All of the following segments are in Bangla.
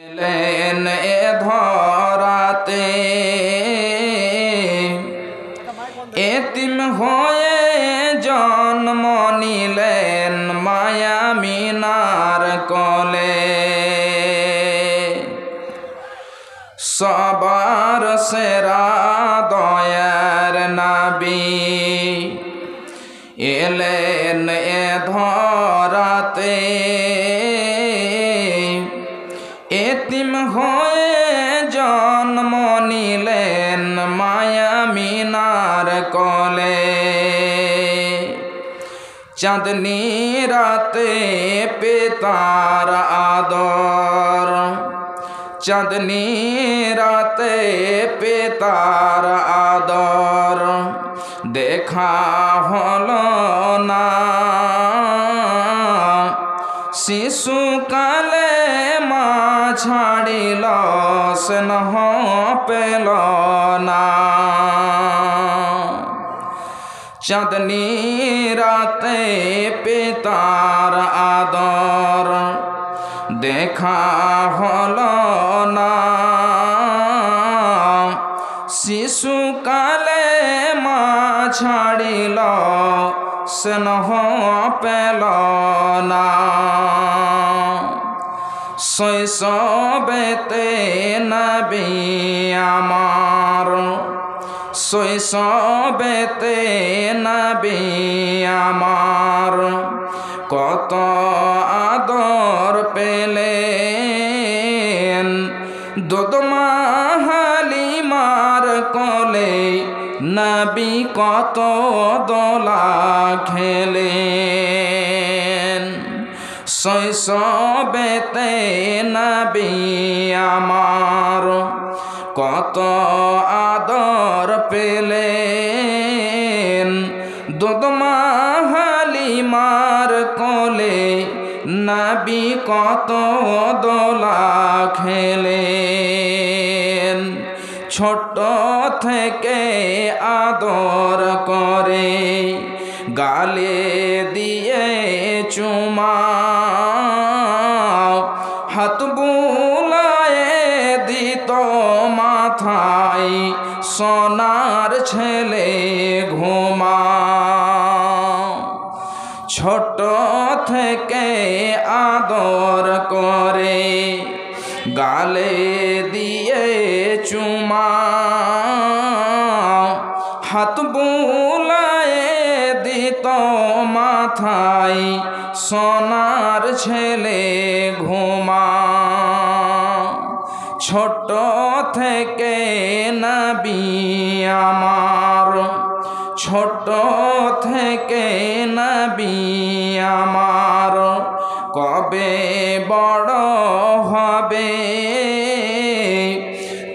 এলেন এ ধরাতে এতিম হয়ে জন্ম নিলেন মায়া মিনার কোলে। সবার সেরা দয়ার নবী এলেন এ ধরাতে এতিম হয়ে জন্ম নিলেন মায়া মিনার কোলে। চাঁদনি রাতে পিতার আদর, চাঁদনি রাতে পিতার আদর দেখা হলো না। শিশুকালে মা ছাড়িল স্নেহ পেল না। চাঁদনি রাতে পিতার আদর দেখা হলো না। শিশুকালে মা ছাড়িল স্নেহ পেল না। শৈশবেতে নবী আমার, শৈশবেতে নবী আমার কত আদর পেলেন। দুধমা হালিমার কোলে নবী কত দোলা খেলেন। শৈশবেতে নবী আমার কত আদর পেলেন। দুধমা হালিমার কোলে নবী কত দোলা খেলেন। ছোট থেকে আদর করে গালে দিয়ে চুমা, হাত বুলায়ে দিত মাথায় সোনার ছেলে ঘুমা। ছোট থেকে আদর করে গালে দিয়ে চুমা, হাত বুলায়ে দিত মাথায় সোনার ছেলে ঘুমা। ছোট থেকে নবী আমার, ছোট থেকে নবী আমার কবে বড় হবে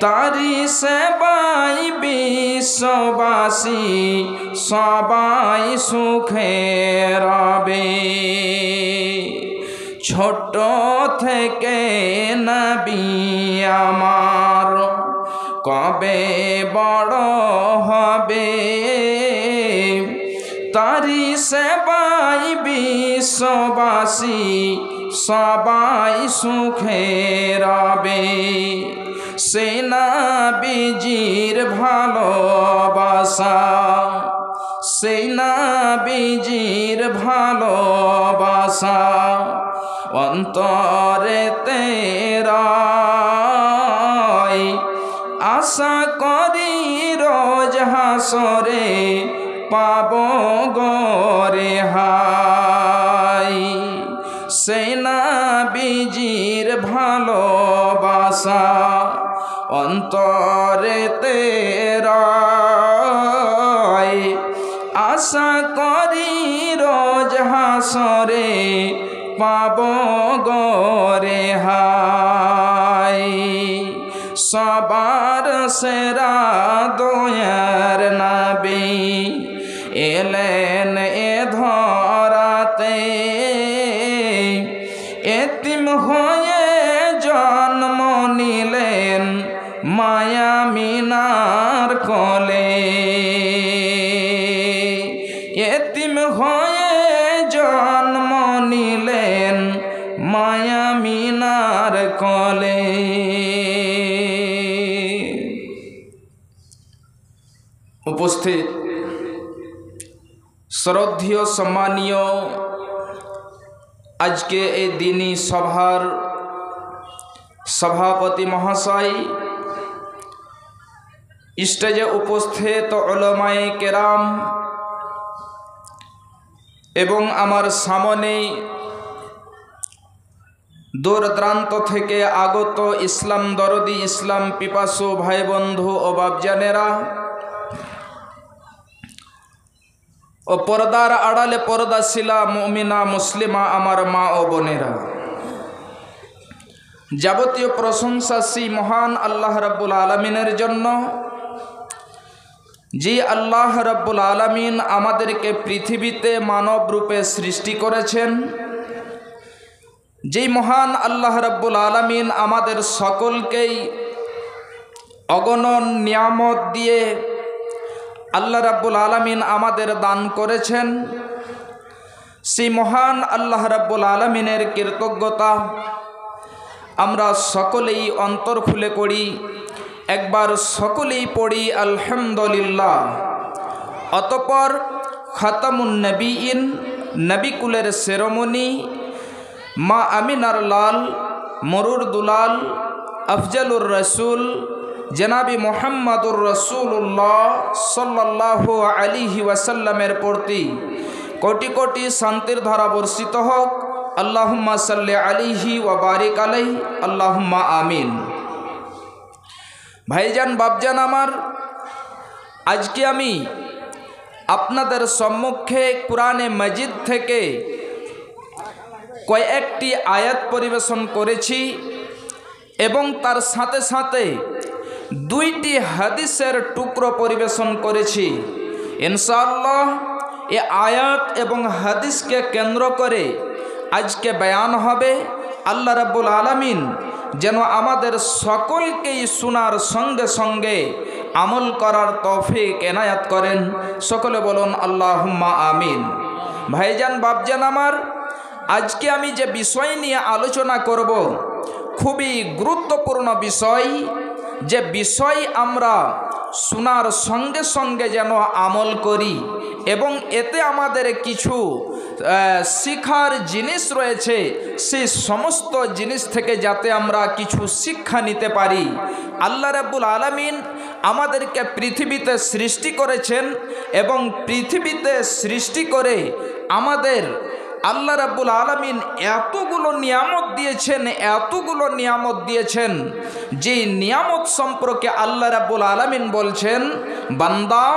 তারি সেবাই বিশ্ববাসী সবাই সুখে রবে। ছোট থেকে নবী আমার কবে বড় হবে তারি সেবাই বিশ্ববাসী সবাই সুখে রবে। সে নবীজির ভালোবাসা, সে নবীজির ভালোবাসা অন্তরেতে রয়। আশা করি রোজ হাসরে পাব গো রেহাই। সে নবীজির ভালোবাসা অন্তরেতে রয়। আশা করি রোজ হাসরে পাব গো রেহাই। সবার সেরা দয়ার নবী এলেন এ ধরাতে এতিম হয়ে জন্ম নিলেন মায়া মিনার কোলে। এতিম হয়ে জন্ম নিলেন মায়া মিনার কোলে। উপস্থিত শ্রদ্ধেয় সম্মানীয় আজকে এই দিনী সভার সভাপতি মহাশয়, স্টেজে উপস্থিত উলামায়ে কেরাম এবং আমার সামনে দূর দূরান্ত থেকে আগত ইসলাম দরদি, ইসলাম পিপাসু ভাই বন্ধু ও বাপজানেরা ও পর্দার আড়ালে পর্দাশীলা মুমিনা মুসলিমা আমার মা ও বোনেরা, যাবতীয় প্রশংসা সেই মহান আল্লাহ রাব্বুল আলামিনের জন্য, যে আল্লাহ রাব্বুল আলামিন আমাদেরকে পৃথিবীতে মানব রূপে সৃষ্টি করেছেন। যেই মহান আল্লাহ রাব্বুল আলামিন আমাদের সকলকেই অগণন নিয়ামত দিয়ে আল্লাহ রাব্বুল আলামিন আমাদের দান করেছেন, সেই মহান আল্লাহ রাব্বুল আলামিনের কৃতজ্ঞতা আমরা সকলেই অন্তর খুলে করি। একবার সকলেই পড়ি আলহামদুলিল্লাহ। অতঃপর খাতামুন নবীন, নবিকুলের সেরোমনি, মা আমিনার লাল, মরুর দুলাল, আফজালুর রসুল জনাবি মুহাম্মাদুর রাসূলুল্লাহ সাল্লাল্লাহু আলাইহি ওয়াসাল্লামের প্রতি কোটি কোটি শান্তির ধারা বর্ষিত হোক। আল্লাহুম্মা সাল্লি আলাইহি ওয়া বারিক আলাইহি, আল্লাহুম্মা আমিন। ভাইজান বাপজান আমার, আজকে আমি আপনাদের সম্মুখে কুরআনে মাজিদ থেকে কয়েকটি আয়াত পরিবেশন করেছি এবং তার সাথে সাথে দুইটি হাদিসের টুকরো পরিবেশন করেছি। ইনশাআল্লাহ এই আয়াত এবং হাদিসকে কেন্দ্র করে আজকে বয়ান হবে। আল্লাহ রাব্বুল আলামিন যেন আমাদের সকলকেই শোনার সঙ্গে সঙ্গে আমল করার তৌফিক এনায়াত করেন। সকলে বলুন আল্লাহুম্মা আমিন। ভাইজান বাপজান আমার, আজকে আমি যে বিষয় নিয়ে আলোচনা করব খুবই গুরুত্বপূর্ণ বিষয়, যে বিষয় আমরা শোনার সঙ্গে সঙ্গে যেন আমল করি এবং এতে আমাদের কিছু শিক্ষার জিনিস রয়েছে, সেই সমস্ত জিনিস থেকে যাতে আমরা কিছু শিক্ষা নিতে পারি। আল্লাহ রাব্বুল আলামিন আমাদেরকে পৃথিবীতে সৃষ্টি করেছেন এবং পৃথিবীতে সৃষ্টি করে আমাদের আল্লাহ রাব্বুল আলামিন এতগুলো নিয়ামত দিয়েছেন, যে নিয়ামত সম্পর্কে আল্লাহ রাব্বুল আলামিন বলছেন, বান্দা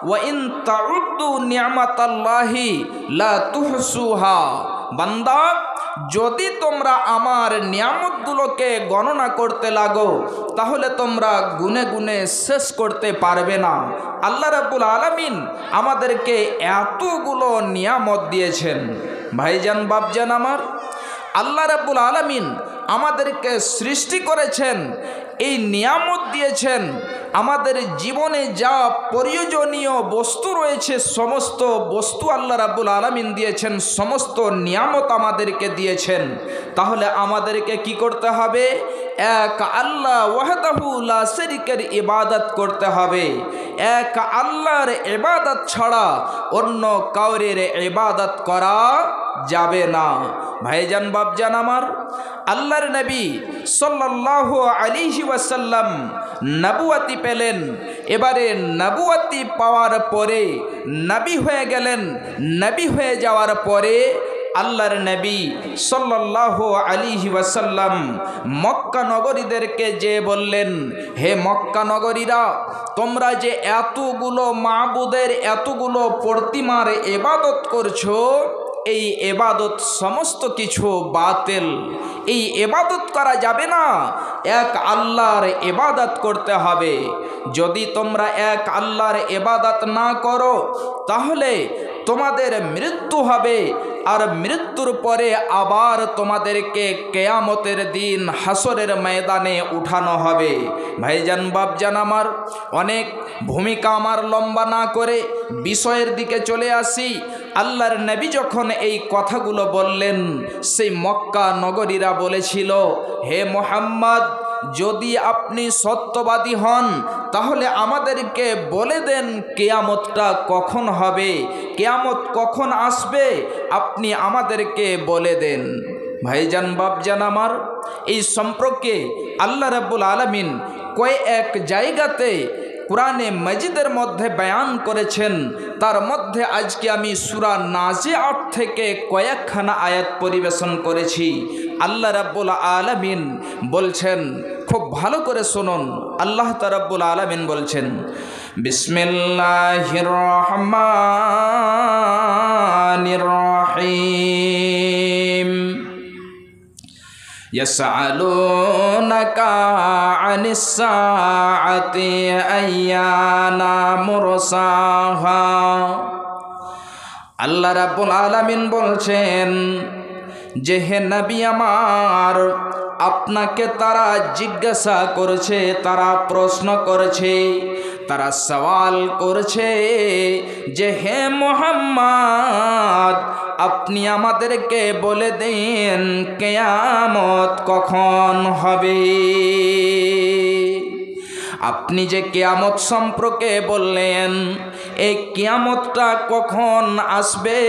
ওয়া ইন তাউদ্দু নিয়ামাতাল্লাহি লা তুহসুহা, বান্দা যদি তোমরা আমার নিয়ামতগুলোকে গণনা করতে লাগো তাহলে তোমরা গুনে গুনে শেষ করতে পারবে না। আল্লাহ রাব্বুল আলামিন আমাদেরকে এতগুলো নিয়ামত দিয়েছেন। ভাইজান বাপজান আমার, আল্লাহ রাব্বুল আলামিন আমাদেরকে সৃষ্টি করেছেন, এই নিয়ামত দিয়েছেন, আমাদের জীবনে যা প্রয়োজনীয় বস্তু রয়েছে সমস্ত বস্তু আল্লাহ রাব্বুল আলামিন দিয়েছেন, সমস্ত নিয়ামত আমাদেরকে দিয়েছেন। তাহলে আমাদেরকে কি করতে হবে? এক আল্লাহ ওয়াহদাহু লা শারীকের ইবাদত করতে হবে। এক আল্লাহর ইবাদত ছাড়া অন্য কাউরের ইবাদত করা যাবে না। ভাইজান বাপজান আমার, আল্লাহর নবী সাল্লাল্লাহু আলাইহি ওয়াসাল্লাম নবুয়তি পেলেন। এবারে নবুয়তি পাওয়ার পরে নবী হয়ে গেলেন। নবী হয়ে যাওয়ার পরে আল্লাহর নবী সাল্লাল্লাহু আলাইহি ওয়াসাল্লাম মক্কা নগরীদেরকে যে বললেন, হে মক্কা নগরীরা, তোমরা যে এতগুলো মাবুদের, এতগুলো প্রতিমার ইবাদত করছো, এই ইবাদত সমস্ত কিছু বাতিল। এই ইবাদত করা যাবে না, এক আল্লাহর ইবাদত করতে হবে। যদি তোমরা এক আল্লাহর ইবাদত না করো তাহলে তোমাদের মৃত্যু হবে, আর মৃত্যুর পরে আবার তোমাদেরকে কিয়ামতের দিন হাসরের ময়দানে উঠানো হবে। ভাইজান বাপজান আমার, অনেক ভূমিকা আমার লম্বা না করে বিষয়ের দিকে চলে আসি। আল্লাহর নবী যখন এই কথাগুলো বললেন, সেই মক্কা নগরীরা বলেছিল, হে মুহাম্মদ, যদি আপনি সত্যবাদী হন তাহলে আমাদেরকে বলে দেন কিয়ামতটা কখন হবে, কিয়ামত কখন আসবে, আপনি আমাদেরকে বলে দেন। ভাইজান বাপজান আমার, এই সম্পর্কে আল্লাহ রাব্বুল আলামিন কয়েক জায়গাতে কুরআনে মাজিদের মধ্যে বয়ান করেছেন। তার মধ্যে আজকে আমি সূরা নাজিআত থেকে কয়েকখানা আয়াত পরিবেশন করেছি। আল্লাহ রাব্বুল আলামিন বলছেন, খুব ভালো করে শুনুন। আল্লাহ রাব্বুল আলামিন বলছেন, বিসমিল্লাহির রহমানির রহিম, ইয়াসআলুনাকা আনিস সাআতি আইয়ানা মুরসাহা। আল্লাহ রাব্বুল আলামিন বলছেন যে হে নবী আমার, আপনাকে তারা জিজ্ঞাসা করেছে, তারা প্রশ্ন করেছে, তারা সওয়াল করেছে যে হে মুহাম্মদ, আপনি আমাদেরকে বলে দেন কিয়ামত কখন হবে। আপনি যে কিয়ামত সম্পর্কে বললেন, এই কিয়ামতটা কখন আসবে,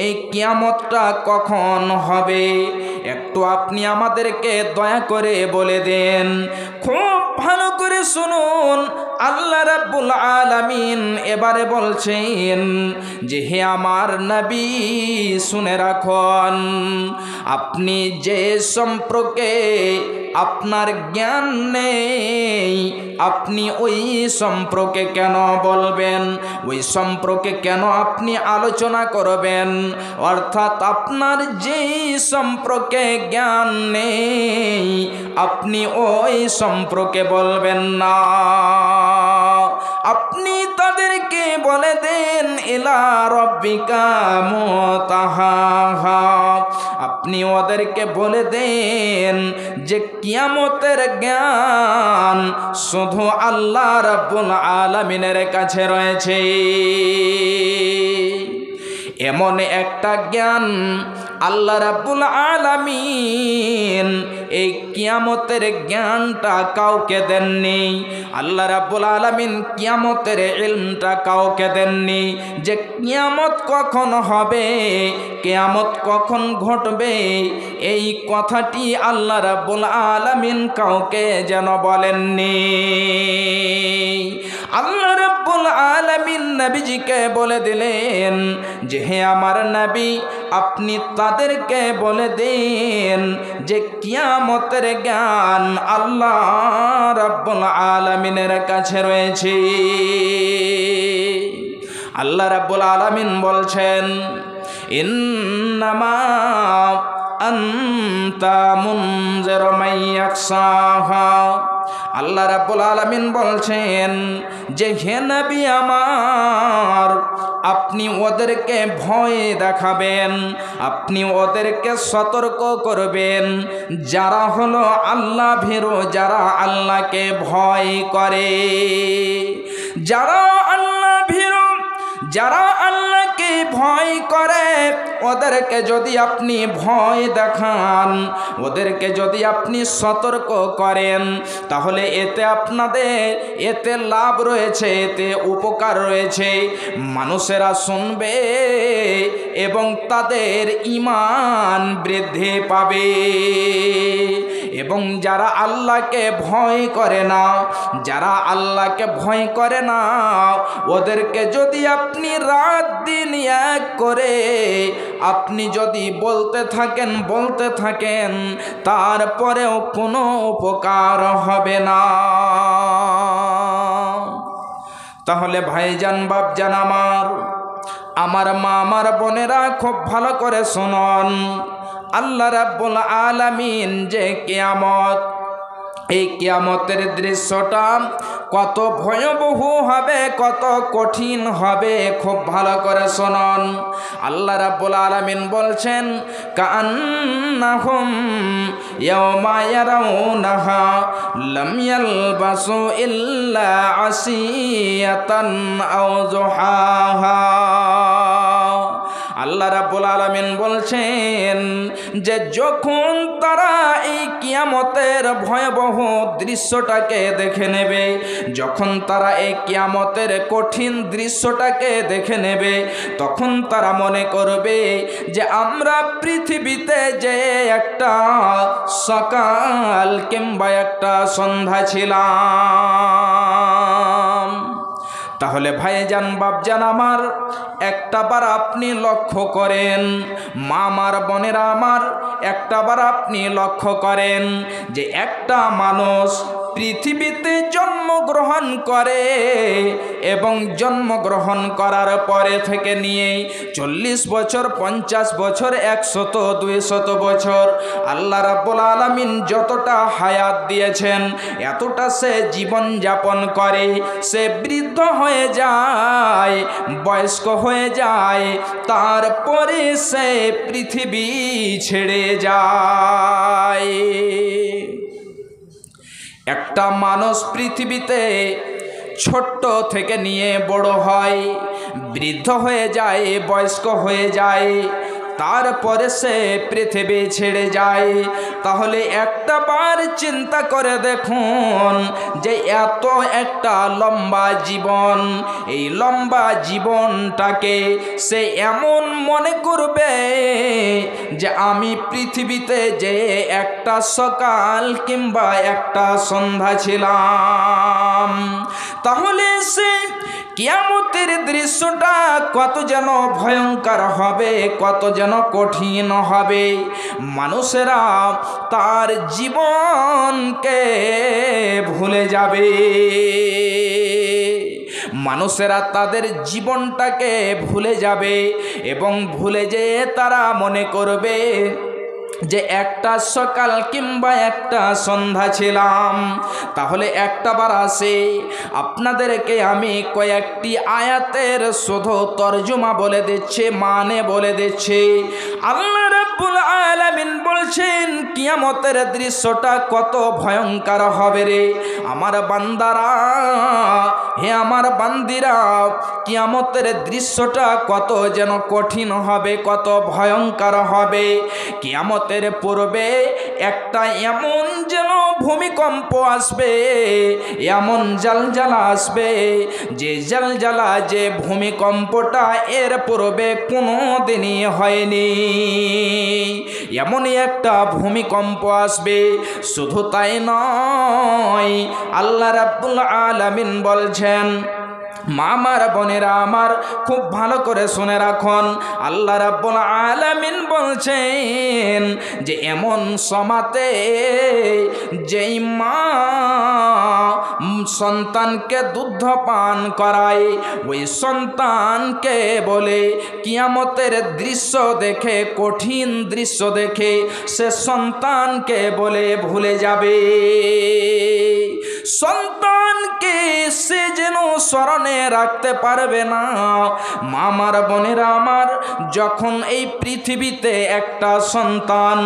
এই কিয়ামতটা কখন হবে, একটু আপনি আমাদেরকে দয়া করে বলে দেন। খুব ভালো করে শুনুন, আল্লাহ রাব্বুল আলামিন এবারে বলছেন যে হে আমার নবী, শুনে রাখুন, আপনি যে সম্পর্কে আপনার জ্ঞান নেই, আপনি ওই সম্পর্কে কেন বলবেন, ওই সম্পর্কে কেন আপনি আলোচনা করবেন? অর্থাৎ আপনার যেই সম্পর্কে জ্ঞান নেই, আপনি ওই সম্পর্কে বলবেন না। আপনি তাদেরকে বলে দেন ইলা রাব্বিকা মুতাহাহা, আপনি ওদেরকে বলে দেন যে কিয়ামতের জ্ঞান শুধু আল্লাহ রাব্বুল আলামিনের কাছে রয়েছে। এমন একটা জ্ঞান আল্লাহ রাব্বুল আলামিন এই কিয়ামতের জ্ঞানটা কাউকে দেননি। আল্লাহ রাব্বুল আলামিন কিয়ামতের ইলমটা কাউকে দেননি যে কিয়ামত কখন হবে, কিয়ামত কখন ঘটবে, এই কথাটি আল্লাহ রাব্বুল আলামিন কাউকে যেন বলেননি। আল্লাহ রাব্বুল আলামিন নবীজিকে বলে দিলেন যে হে আমার নবী, আপনি তাদেরকে বলে দেন যে কিয়ামতের জ্ঞান আল্লাহ রাব্বুল আলামিনের কাছে রয়েছে। আল্লাহ রাব্বুল আলামিন বলছেন, ইন্নামা আনতা মুনজিরু মান ইয়াখশাহা। আল্লাহ রাব্বুল আলামিন বলছেন যে হে নবী আমার, আপনি ওদেরকে ভয় দেখাবেন, আপনি ওদেরকে সতর্ক করবেন যারা হলো আল্লাহ ভীরু, যারা আল্লাহকে ভয় করে, যারা আল্লাহ ভীরু, যারা আল্লাহকে ভয় করে, ওদেরকে যদি আপনি ভয় দেখান, ওদেরকে যদি আপনি সতর্ক করেন, তাহলে এতে আপনাদের এতে লাভ রয়েছে, এতে উপকার রয়েছে। মানুষেরা শুনবে এবং তাদের ঈমান বৃদ্ধি পাবে। এবং যারা আল্লাহকে ভয় করে না, যারা আল্লাহকে ভয় করে না, ওদেরকে যদি আপনি রাত দিন এক করে আপনি যদি বলতে থাকেন, তারপরেও কোনো উপকার হবে না। তাহলে ভাইজান বাপজান আমার মা আমার বোনেরা, খুব ভালো করে শুনুন। আল্লাহ রাব্বুল আলামিন যে কিয়ামত, এই কিয়ামতের দৃশ্যটা কত ভয়াবহ হবে, কত কঠিন হবে, খুব ভালো করে শুনুন। আল্লাহ রাব্বুল আলামিন বলছেন, কাআন্নাহুম ইয়াওমা ইয়ারাউনাহা লাম ইয়ালবাসু ইল্লা আসিয়াতান আও যুহাহা। আল্লাহ রাব্বুল আলামিন বলছেন যে যখন তারা এই কিয়ামতের ভয়াবহ দৃশ্যটাকে দেখে নেবে, যখন তারা এই কিয়ামতের কঠিন দৃশ্যটাকে দেখে নেবে, তখন তারা মনে করবে যে আমরা পৃথিবীতে যে একটা সকাল কিংবা একটা সন্ধ্যা ছিলাম। তাহলে ভাইজান বাপজান আমার, একটাবার আপনি লক্ষ্য করেন, মা আমার বোনেরা আমার, একটাবার আপনি লক্ষ্য করেন যে একটা মানুষ পৃথিবীতে জন্মগ্রহণ করে এবং জন্মগ্রহণ করার পরে থেকে নিয়ে 40 বছর, 50 বছর, 100, 200 বছর আল্লাহ রাব্বুল আলামিন যতটা হায়াত দিয়েছেন এতটা সে জীবন যাপন করে, সে বৃদ্ধ হয়ে যায়, বয়স্ক হয়ে যায়, তারপরে সে পৃথিবী ছেড়ে যায়। একটা মানুষ পৃথিবীতে ছোট্ট থেকে নিয়ে বড় হয়, বৃদ্ধ হয়ে যায়, বয়স্ক হয়ে যায়, তারপরে সে পৃথিবী ছেড়ে যায়। তাহলে একটা বার চিন্তা করে দেখুন যে এত একটা লম্বা জীবন, এই লম্বা জীবনটাকে সে এমন মনে করবে যে আমি পৃথিবীতে যে একটা সকাল কিংবা একটা সন্ধ্যা ছিলাম। তাহলে সে কিয়ামতের দৃশ্যটা কত যেন ভয়ঙ্কর হবে, কত যেন কঠিন হবে। মানুষেরা তার জীবনকে ভুলে যাবে, মানুষেরা তাদের জীবনটাকে ভুলে যাবে এবং ভুলে যেয়ে তারা মনে করবে যে একটা সকাল কিংবা একটা সন্ধ্যা ছিলাম। তাহলে একটা বার আসে, আপনাদেরকে আমি কয়েকটি আয়াতের শুধু তরজমা বলে দিচ্ছি, মানে বলে দিচ্ছি। আল্লাহ রাব্বুল আলামিন বলছেন কিয়ামতের দৃশ্যটা কত ভয়ঙ্কর হবে রে আমার বান্দারা, হে আমার বান্দিরা, কিয়ামতের দৃশ্যটা কত যেন কঠিন হবে, কত ভয়ঙ্কর হবে। কিয়ামতের পূর্বে একটা এমন যেন ভূমিকম্প আসবে, এমন জালজালা আসবে, যে জালজালা, যে ভূমিকম্পটা এর পূর্বে কোনো দিনই হয়নি। এমনই একটা ভূমিকম্প আসবে। শুধু তাই নয়, আল্লাহ রাব্বুল আলামিন বলছেন, মা আমার বোনেরা আমার, খুব ভালো করে শুনে রাখুন। আল্লাহ রাব্বুল আলামিন বলছেন যে এমন সমাতে যেই মা সন্তানকে দুধ পান করায়, ওই সন্তানকে বলে কিয়ামতের দৃশ্য দেখে, কঠিন দৃশ্য দেখে সে সন্তানকে বলে ভুলে যাবে। সন্তানকে সে যেন স্মরণে রাখতে পারবে না। মামার বোনেরা আমার, যখন এই পৃথিবীতে একটা সন্তান,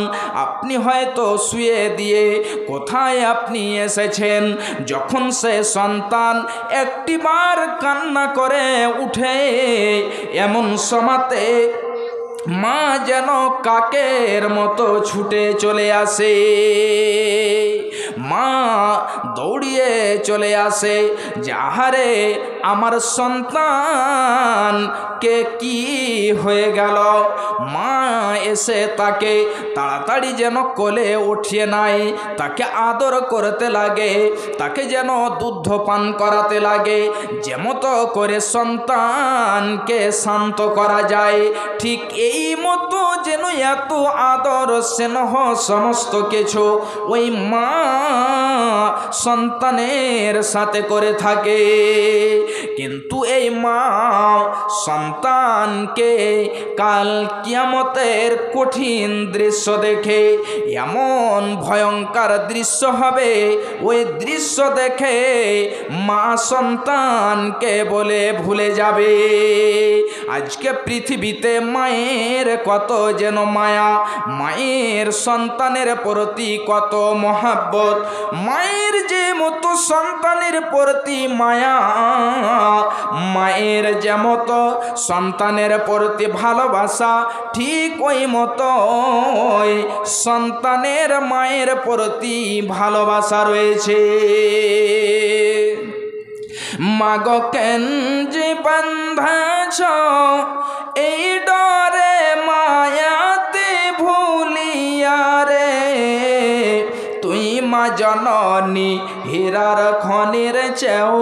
আপনি হয়তো শুয়ে দিয়ে কোথায় আপনি এসেছেন, যখন সে সন্তান একটিবার কান্না করে উঠে, এমন সময়তে মা যেন কাকের মতো ছুটে চলে আসে, মা দৌড়িয়ে চলে আসে যে আহারে আমার সন্তান কে কি হয়ে গেল। মা এসে তাকে তাড়াতাড়ি যেন কোলে উঠিয়ে নেয়, তাকে আদর করতে লাগে, তাকে যেন দুধ পান করাতে লাগে, যেমতো করে সন্তানকে শান্ত করা যায়, ঠিক এই মতো যেন এত আদর স্নেহ সমস্ত কিছু ওই মা সন্তানের সাথে করে থাকে। কিন্তু এই মা সন্তানকে কাল কিয়ামতের কঠিন দৃশ্য দেখে, এমন ভয়ঙ্কর দৃশ্য হবে, ওই দৃশ্য দেখে মা সন্তানকে বলে ভুলে যাবে। আজকে পৃথিবীতে মায়ের কত যেন মায়া, মায়ের সন্তানের প্রতি কত মহাব্বত, মায়ের যে মতো সন্তানের প্রতি মায়া, মায়ের যে মতো সন্তানের প্রতি ভালোবাসা, ঠিক ওই মতো সন্তানের মায়ের প্রতি ভালোবাসা রয়েছে। মাগো কেন যে বাঁধাছ এই ডরে মায়াতে ভুলিয়া রে, তুই মা জননী হীরার খনির চেয়েও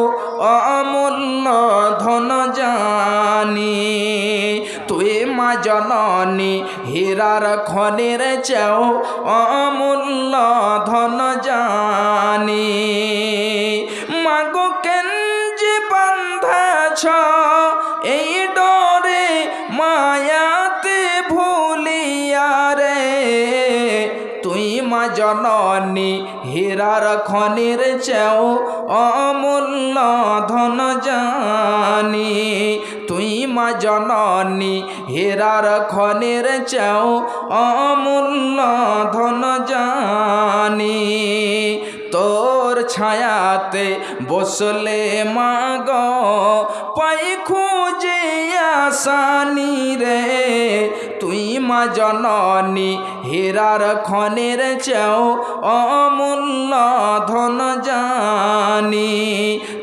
অমূল্য ধন জানি, তুই মা জননী হীরার খনির চেয়েও অমূল্য ধন জানি। মাগো কেন যে বাঁধাছ এই ডরে মায়াতে ভুলিয়া রে, তুই মা জননী হীরার খনির চেয়েও অমূল্য ধন জানি, তুই মা জননী হীরার খনির চেয়েও অমূল্য ধন জানি। তোর ছায়াতে বসলে মাগো পাই খুঁজে আসানি রে, তুই মা জননী হীরার খনির চেয়েও অমূল্য ধন জানি,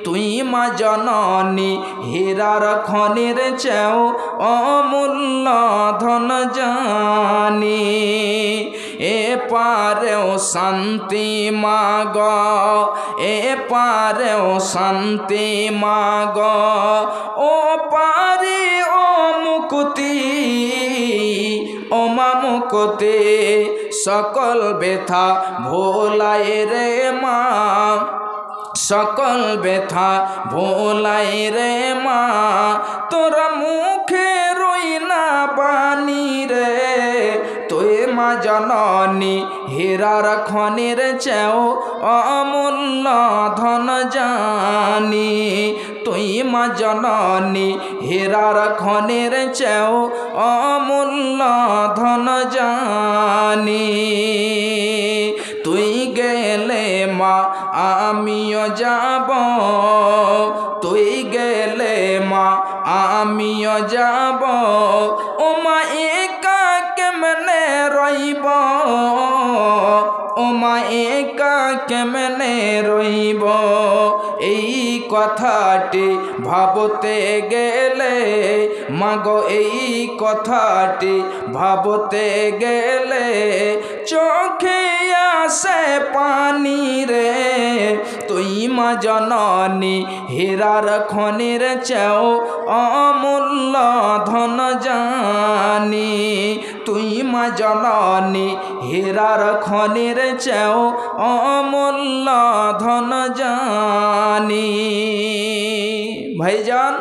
তুই মা জননী হীরার খনির চেয়েও অমূল্য ধন জানি। এ পারেও শান্তি মাগো, এ পারেও শান্তি মাগো, ও পারে ও মুক্তি, ও মা মুক্তি সকল ব্যথা ভোলাই রে মা, সকল ব্যথা ভোলাই রে মা, তোরা মুখে রই না বাণী রে, তুই মা জননী হীরার খনির চেয়েও অমূল্য ধন জানি, তুই মা জননী হীরার খনির চেয়েও অমূল্য ধন জানি। তুই গেলে মা আমিও যাব, তুই গেলে মা আমিও যাব, ও মা একা কেমনে রইব, ও মা একা কেমনে রইব, এই কথাটি ভাবতে গেলে মাগো, এই কথাটি ভাবতে গেলে চোখে আসে পানি রে, তুই মা জননী হীরার খনির চেয়েও অমূল্য ধন জানি, তুই মা জননী হীরার খনির চেয়েও অমূল্য ধন জানি। ভাইজান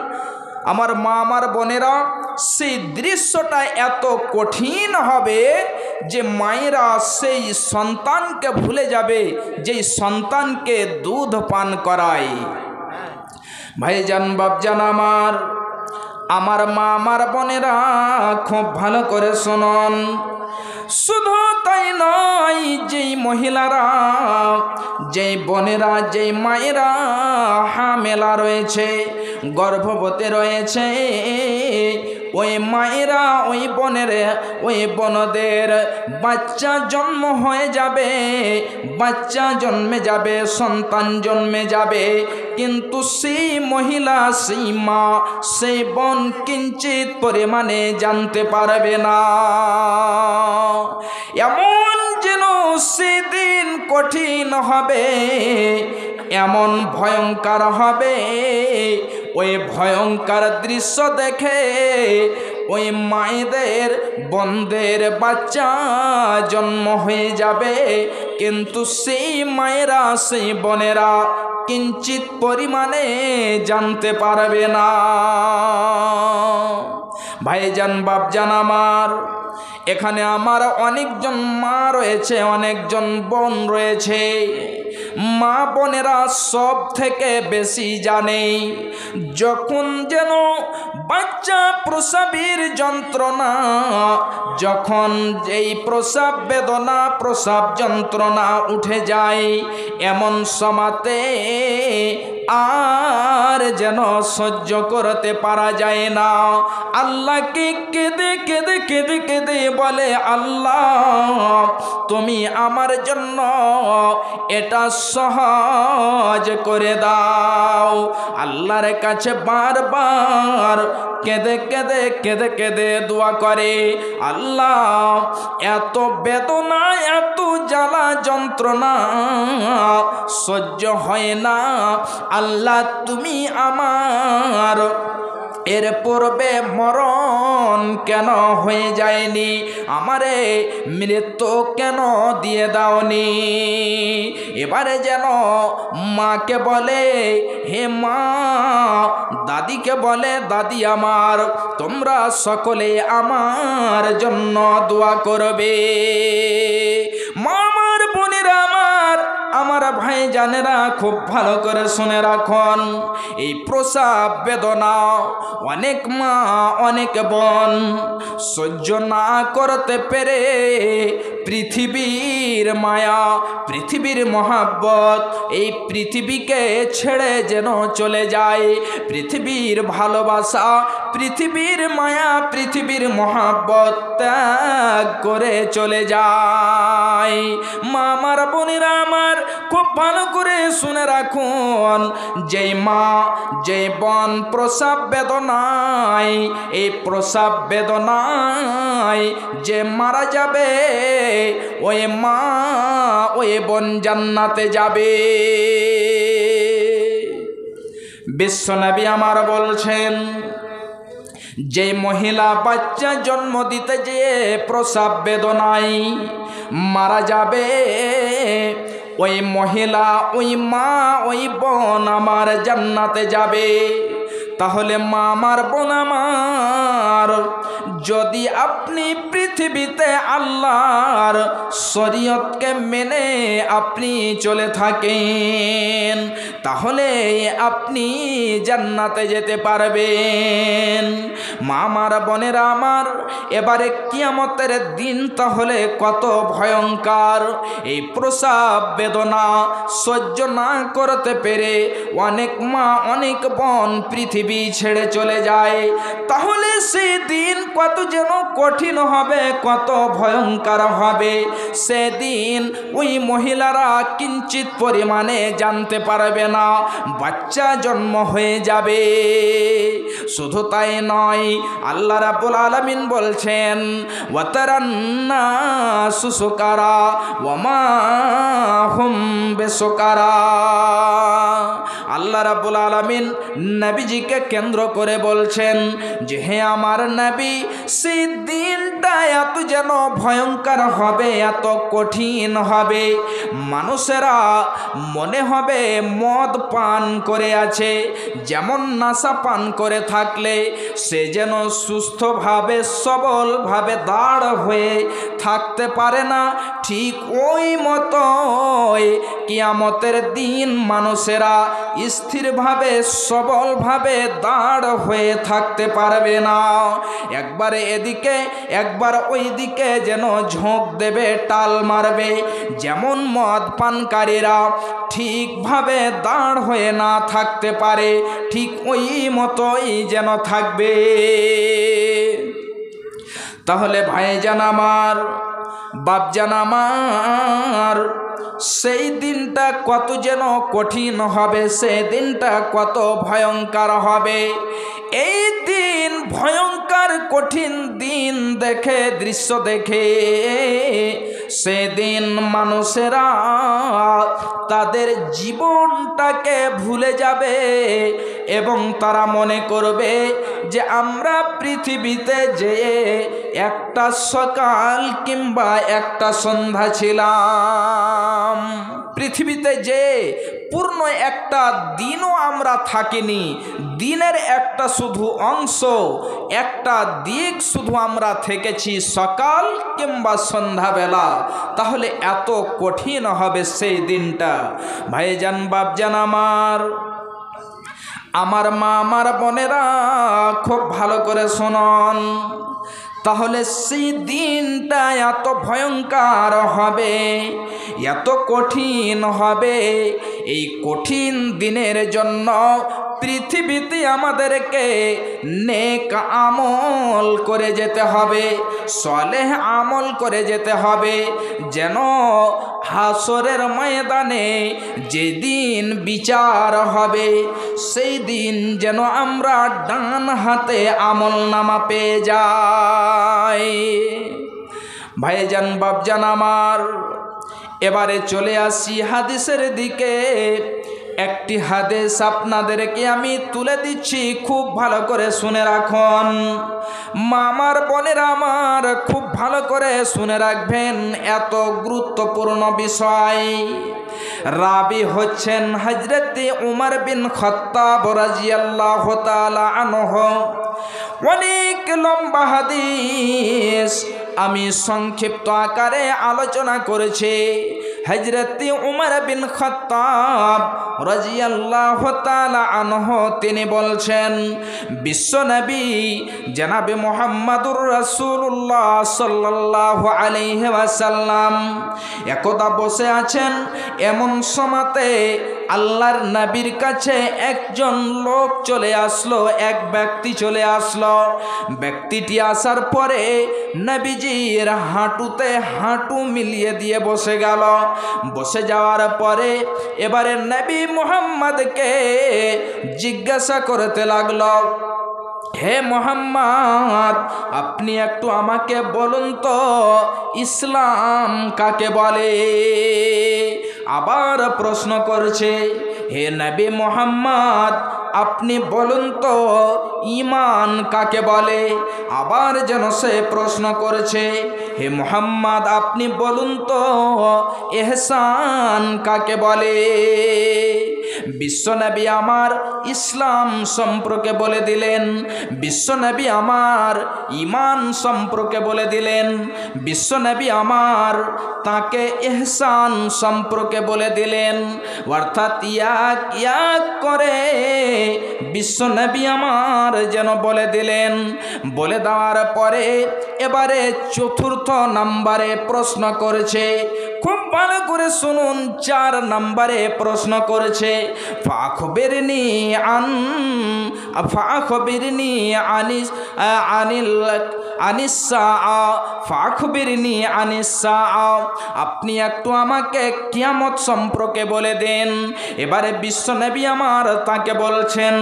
আমার মা আমার বোনেরা, সেই দৃশ্যটা এত কঠিন হবে যে মায়েরা সেই সন্তানকে ভুলে যাবে যেই সন্তানকে দুধ পান করায়। ভাইজান বাপজান আমার মা আমার বোনেরা খুব ভালো করে শুনুন। শুধু তাই নয়, যেই মহিলারা, যেই বোনেরা, যেই মায়েরা হামেলা রয়েছে, গর্ভবতী রয়েছে, ওই মায়েরা, ওই বোনদের বাচ্চা জন্ম হয়ে যাবে, বাচ্চা জন্মে যাবে, সন্তান জন্মে যাবে, কিন্তু সেই মহিলা, সেই মা, সেই বোন কিঞ্চিত পরিমাণে জানতে পারবে না। এমন যেন সেদিন কঠিন হবে, এমন ভয়ঙ্কর হবে, ওই ভয়ঙ্কর দৃশ্য দেখে ওই মায়েদের বোনদের বাচ্চা জন্ম হয়ে যাবে, কিন্তু সেই মায়েরা, সেই বোনেরা কিঞ্চিত পরিমাণে জানতে পারবে না। ভাইজান বাপজান এখানে আমার অনেকজন মা রয়েছে, অনেকজন বোন রয়েছে, মা বোনেরা সব থেকে বেশি জানে। যখন যেন বাচ্চা প্রসবের যন্ত্রণা, যখন এই প্রসব বেদনা প্রসব যন্ত্রণা উঠে যায়, এমন সময়তে আর যেন সহ্য করতে পারা যায় না। আল্লাহকে কেঁদে কেঁদে কেঁদে কেঁদে বলে, আল্লাহ তুমি আমার জন্য এটা সহজ করে দাও। আল্লাহর কাছে বারবার কেঁদে কেঁদে কেঁদে কেঁদে দোয়া করে, আল্লাহ এত বেদনা এত জ্বালা যন্ত্রণা সহ্য হয় না, আল্লাহ তুমি আমার এর পূর্বে মরণ কেন হয়ে যায়নি, আমারে মৃত্যু কেন দিয়ে দাওনি। এবারে যেন মাকে বলে, হে মা, দাদিকে বলে, দাদি আমার তোমরা সকলে আমার জন্য দোয়া করবে। মা আমার বোনেরা আমার ভাই জানেরা খুব ভালো করে শুনে রাখুন, এই প্রসব বেদনা অনেক মা অনেক বোন সহ্য না করতে পেরে পৃথিবীর মায়া পৃথিবীর মহাব্বত এই পৃথিবীকে ছেড়ে যেন চলে যায়, পৃথিবীর ভালোবাসা পৃথিবীর মায়া পৃথিবীর মহাব্বত ত্যাগ করে চলে যায়। মা আমার বোনেরা আমার খুব ভালো করে শুনে রাখুন, যেই মা যেই বোন প্রসব বেদনায় এই প্রসব বেদনায় যে মারা যাবে, ওই মা ওই বোন জান্নাতে যাবে। বিশ্বনবী আমার বলছেন, যে মহিলা বাচ্চা জন্ম দিতে যেয়ে প্রসব বেদনায় মারা যাবে, ওই মহিলা ওই মা ওই বোন আমার জান্নাতে যাবে। তাহলে মা আমার বোন আমার, যদি আপনি পৃথিবীতে আল্লাহর শরীয়তকে মেনে আপনি চলে থাকেন, তাহলে আপনি জান্নাতে যেতে পারবেন। মা আমার বোনেরা আমার, এবারে কিয়ামতের দিন তাহলে কত ভয়ঙ্কর। এই প্রসব বেদনা সহ্য না করতে পেরে অনেক মা অনেক বোন পৃথিবী ছেড়ে চলে যায়। তাহলে সেই দিন কত যেন কঠিন হবে, কত ভয়ঙ্কর হবে। সেদিন ওই মহিলারা কিঞ্চিত পরিমাণে জানতে পারবে না, বাচ্চা জন্ম হয়ে যাবে। শুধু তাই নয়, আল্লাহ রাব্বুল আলামিন বলছেন, ওয়াতারান্নাসু সুকারা ওয়া মা হুম বিসুকারা। আল্লাহ রাব্বুল আলামিন নবীজিকে কেন্দ্র করে বলছেন যে, হে আমার নবী, সেই দিনটা এত যেন ভয়ঙ্কর হবে, এত কঠিন হবে, মানুষেরা মনে হবে মদ পান করে আছে। যেমন নেশা পান করে থাকলে সে যেন সুস্থভাবে সবলভাবে দাঁড় হয়ে থাকতে পারে না, ঠিক ওই মতোই কিয়ামতের দিন মানুষেরা স্থিরভাবে সবলভাবে দাঁড় হয়ে থাকতে পারবে না। একবারে এদিকে একবার ওই দিকে যেন ঝোঁক দেবে, টাল মারবে। যেমন মদ পানকারীরা ঠিকভাবে দাঁড় হয়ে না থাকতে পারে, ঠিক ওই মতোই যেন থাকবে। তাহলে ভাইজান আমার, বাপজান আমার, সেই দিনটা কত যেন কঠিন হবে, সেই দিনটা কত ভয়ঙ্কর হবে। এই দিন ভয়ঙ্কর কঠিন দিন দেখে, দৃশ্য দেখে সেদিন মানুষেরা তাদের জীবনটাকে ভুলে যাবে এবং তারা মনে করবে যে আমরা পৃথিবীতে যে একটা সকাল কিংবা একটা সন্ধ্যা ছিলাম। সাল্লাম পৃথিবীতে যে পূর্ণ একটা দিনও আমরা থাকিনি, দিনের একটা শুধু অংশ, একটা দিক শুধু আমরা থেকেছি সকাল কিংবা সন্ধ্যাবেলা, তাহলে এত কঠিন হবে সেই দিনটা। ভাইজান বাপজান আমার মা আমার বোনেরা খুব ভালো করে শুনুন, তাহলে সেই দিনটা এত ভয়ঙ্কর হবে, এত কঠিন হবে। এই কঠিন দিনের জন্য পৃথিবীতে আমাদেরকে নেক আমল করে যেতে হবে, সলেহ আমল করে যেতে হবে, যেন হাসরের ময়দানে যেদিন বিচার হবে সেই দিন যেন আমরা ডান হাতে আমল নামা পেয়ে যাই। ভাইজান বাপজান আমার, এবারে চলে আসি হাদিসের দিকে। একটি হাদিস আপনাদেরকে আমি তুলে দিচ্ছি, খুব ভালো করে শুনে রাখুন। মামার বোনের আমার খুব ভালো করে শুনে রাখবেন, এত গুরুত্বপূর্ণ বিষয়। রাবি হচ্ছেন হযরত উমর বিন খাত্তাব রাদিয়াল্লাহু তাআলা আনহু। অনেক লম্বা হাদিস, আমি সংক্ষিপ্ত আকারে আলোচনা করেছি। হযরত উমর বিন খাত্তাব রাদিয়াল্লাহু তাআলা আনহু তিনি বলছেন, বিশ্বনবী জনাবে মুহাম্মদুর রাসূলুল্লাহ সাল্লাল্লাহু আলাইহি ওয়াসাল্লাম একদা বসে আছেন। এমন সময়তে আল্লাহর নবীর কাছে একজন লোক চলে আসলো, এক ব্যক্তি চলে আসলো। ব্যক্তিটি আসার পরে নবীজির হাঁটুতে হাঁটু মিলিয়ে দিয়ে বসে গেল। বসে যাওয়ার পরে এবারে নবী মুহাম্মদকে জিজ্ঞাসা করতে লাগলো, হে মুহাম্মদ, আপনি একটু আমাকে বলুন তো ইসলাম কাকে বলে? আবার প্রশ্ন করছে, হে নবী মুহাম্মদ, আপনি বলুন তো ঈমান কাকে বলে? আবার যেন সে প্রশ্ন করেছে, হে মুহাম্মদ, আপনি বলুন তো ইহসান কাকে বলে? বিশ্বনবী আমার ইসলাম সম্পর্কে বলে দিলেন, বিশ্বনবী আমার ঈমান সম্পর্কে বলে দিলেন, বিশ্বনবী আমার তাকে ইহসান সম্পর্কে বলে দিলেন। অর্থাৎ এক এক করে বিশ্বনবী আমার যেন বলে দিলেন। বলে দেওয়ার পরে এবারে চতুর্থ নম্বরে প্রশ্ন করেছে, খুব ভালো করে শুনুন। 4 নম্বরে প্রশ্ন করেছে, ফাখবিরনি আনিস সাআ, আপনি একটু আমাকে কিয়ামত সম্পর্কে বলে দেন। এবারে বিশ্বনবী আমার তাকে বলছেন,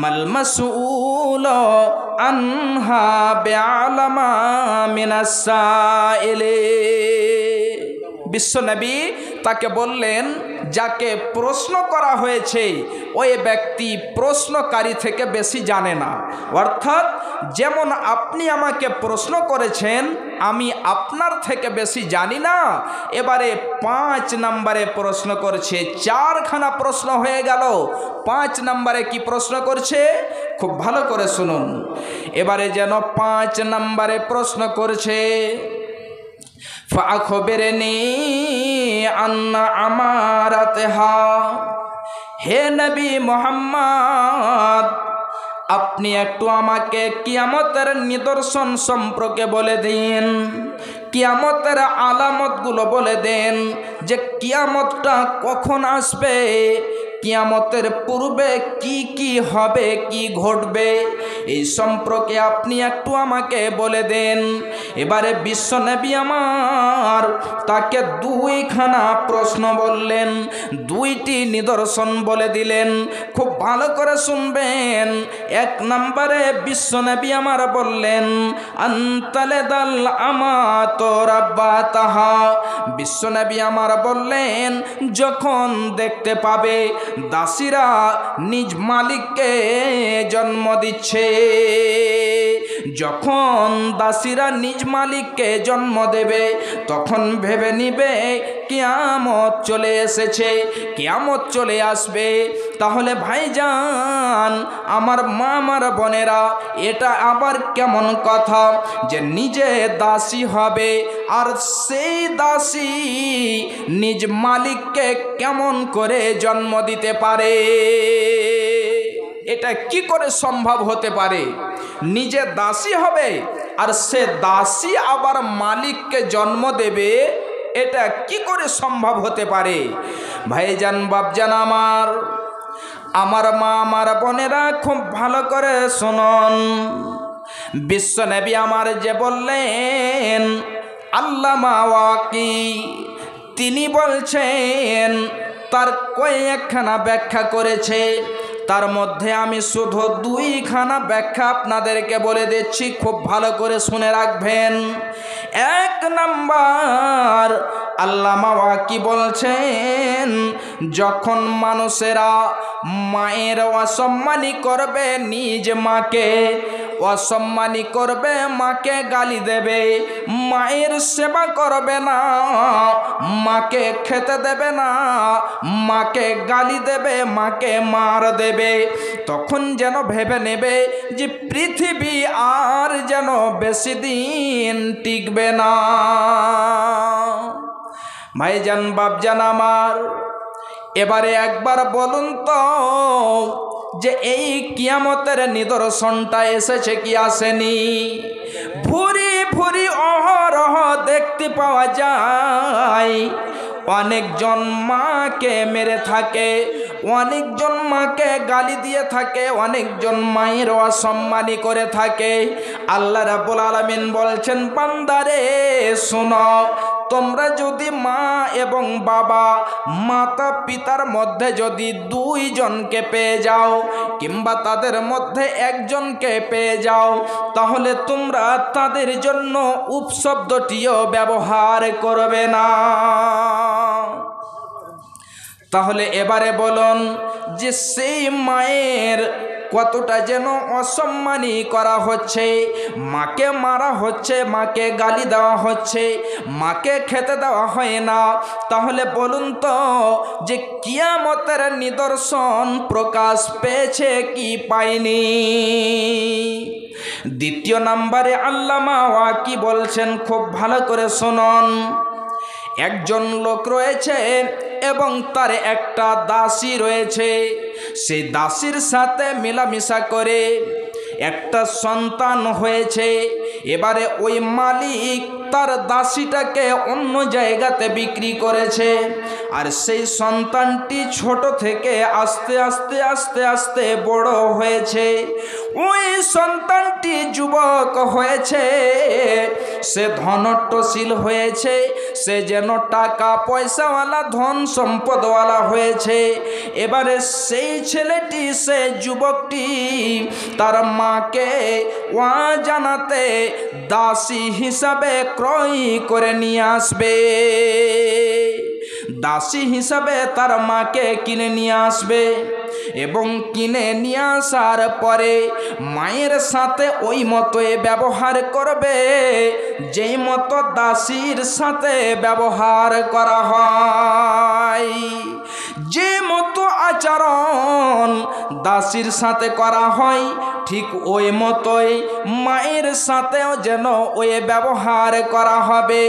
মাল মাসউল আনহা বিআলামা মিনাস সাইলি। বিশ্বনবী তাকে বললেন, যাকে প্রশ্ন করা হয়েছে ওই ব্যক্তি প্রশ্নকারী থেকে বেশি জানে না। অর্থাৎ যেমন আপনি আমাকে প্রশ্ন করেছেন, আমি আপনার থেকে বেশি জানি না। এবারে 5 নম্বরে প্রশ্ন করছে, 4খানা প্রশ্ন হয়ে গেল, 5 নম্বরে কি প্রশ্ন করছে খুব ভালো করে শুনুন। এবারে যেন 5 নম্বরে প্রশ্ন করছে, ফাখবিরনি আন্না আমারাতহা, হে নবী মুহাম্মদ, আপনি একটু আমাকে কিয়ামতের নিদর্শন সম্পর্কে বলে দিন, কিয়ামতের আলামতগুলো বলে দেন, যে কিয়ামতটা কখন আসবে, কিয়ামতের পূর্বে কি কি হবে, কি ঘটবে, এই সম্পর্কে আপনি একটু আমাকে বলে দেন। এবারে বিশ্বনবী আমার তাকে 2খানা প্রশ্ন বললেন, 2টি নিদর্শন বলে দিলেন। খুব ভালো করে শুনবেন। 1 নম্বরে বিশ্বনবী আমার বললেন, আনতালেদাল আমাত রাব্বাতাহা, বিশ্বনবী আমার বললেন, যখন দেখতে পাবে দাসীরা নিজ মালিককে জন্ম দিচ্ছে, যখন দাসীরা নিজ মালিককে জন্ম দেবে তখন ভেবে নিবে কিয়ামত চলে এসেছে, কিয়ামত চলে আসবে। তাহলে ভাইজান আমার মা আমার বোনেরা, এটা আবার কেমন কথা যে নিজে দাসী হবে আর সেই দাসী নিজ মালিককে কেমন করে জন্ম দিতে পারে? এটা কি করে সম্ভব হতে পারে? নিজে দাসী হবে আর সে দাসী আবার মালিককে জন্ম দেবে, এটা কি করে সম্ভব হতে পারে? ভাইজান বাপজান আমার মা আমার বোনেরা খুব ভালো করে শুনুন। বিশ্বনবী আমার যে বললেন, আল্লামা ওয়াকি তিনি বলছেন, তার কয়েকখানা ব্যাখ্যা করেছে, তার মধ্যে আমি শুধু দুইখানা ব্যাখ্যা আপনাদেরকে বলে দিচ্ছি, খুব ভালো করে শুনে রাখবেন। এক নাম্বার, আল্লামা ওয়াকি বলছেন, যখন মানুষেরা মায়ের অসম্মানী করবে, নিজ মাকে অসম্মানী করবে, মাকে গালি দেবে, মায়ের সেবা করবে না, মাকে খেতে দেবে না, মাকে গালি দেবে, মাকে মার দেবে, তখন যেন ভেবে নেবে যে পৃথিবী আর যেন বেশি দিন টিকবে না। ভাইজান বাপজান আমার, এবারে একবার বলুন তো যে এই কিয়ামতের নিদর্শনটা এসেছে কি আসেনি? ভুরি ভুরি অহরহ দেখতে পাওয়া যায়, অনেকজন মাকে মেরে থাকে, অনেকজন মাকে গালি দিয়ে থাকে, অনেকজন মায়ের অসম্মানী করে থাকে। আল্লাহ রাব্বুল আলামিন বলছেন, বান্দারে শোনো, তোমরা যদি মা এবং বাবা মাতা পিতার মধ্যে যদি দুইজনকে পেয়ে যাও কিংবা তাদের মধ্যে একজনকে পেয়ে যাও, তাহলে তোমরা তাদের জন্য উপশব্দটিও ব্যবহার করবে না। তাহলে এবারে বলুন যে সেই মায়ের কতটা যেন অসম্মানী করা হচ্ছে, মাকে মারা হচ্ছে, মাকে গালি দেওয়া হচ্ছে, মাকে খেতে দেওয়া হয় না। তাহলে বলুন তো যে কিয়ামতের নিদর্শন প্রকাশ পেয়েছে কি পায়নি? দ্বিতীয় নাম্বারে আল্লামা ওয়াকি বলছেন, খুব ভালো করে শুনুন। একজন লোক রয়েছে এবং তার একটা দাসী রয়েছে, সেই দাসীর সাথে মেলামেশা করে একটা সন্তান হয়েছে। এবারে ওই মালিক তার দাসীটাকে অন্য জায়গাতে বিক্রি করেছে, আর সেই সন্তানটি ছোট থেকে আস্তে আস্তে আস্তে আস্তে বড় হয়েছে। ওই সন্তানটি যুবক হয়েছে, সে ধনট্টশীল হয়েছে, সে যেন টাকা পয়সাওয়ালা ধন সম্পদওয়ালা হয়েছে। এবারে সেই ছেলেটি, সে যুবকটি তার মাকে জানাতে দাসী হিসাবে ক্রয় করে নিয়ে আসবে, দাসী হিসাবে তার মাকে কিনে নিয়ে আসবে এবং কিনে নিয়ে আসার পরে মায়ের সাথে ওই মতোই ব্যবহার করবে যেই মতো দাসীর সাথে ব্যবহার করা হয়। যে মতো আচরণ দাসীর সাথে করা হয়, ঠিক ওই মতোই মায়ের সাথেও যেন ওই ব্যবহার করা হবে।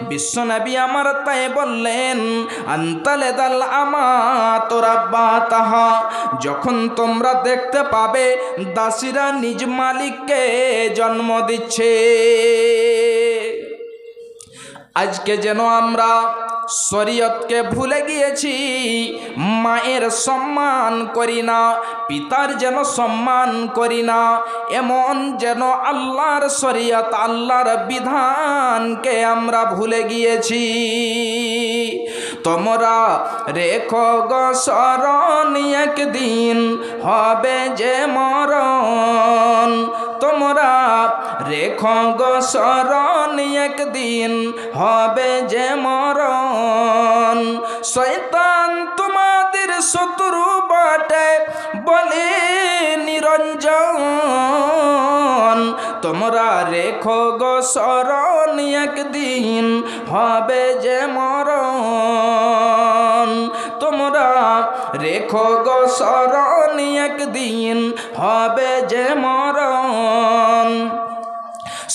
বিশ্বনবী আমার তাই বললেন, আনতালেদাল আমাত রাব্বাতাহা, যখন তোমরা দেখতে পাবে দাসীরা নিজ মালিককে জন্ম দিচ্ছে। আজকে যেন আমরা শরীয়তকে ভুলে গিয়েছি, মায়ের সম্মান করি না, পিতার যেন সম্মান করি না, এমন যেন আল্লাহর শরীয়ত, আল্লাহর বিধানকে আমরা ভুলে গিয়েছি। তোমরা রেখো গো স্মরণ, একদিন হবে যে মরণ। তোমরা রেখো গো স্মরণ, একদিন হবে যে মরণ। শয়তান তোমাদের শত্রু বটে বলে নিরঞ্জন, তোমরা রেখো গো স্মরণ একদিন হবে যে মরণ। তোমরা রেখো গো স্মরণ একদিন হবে যে মরণ।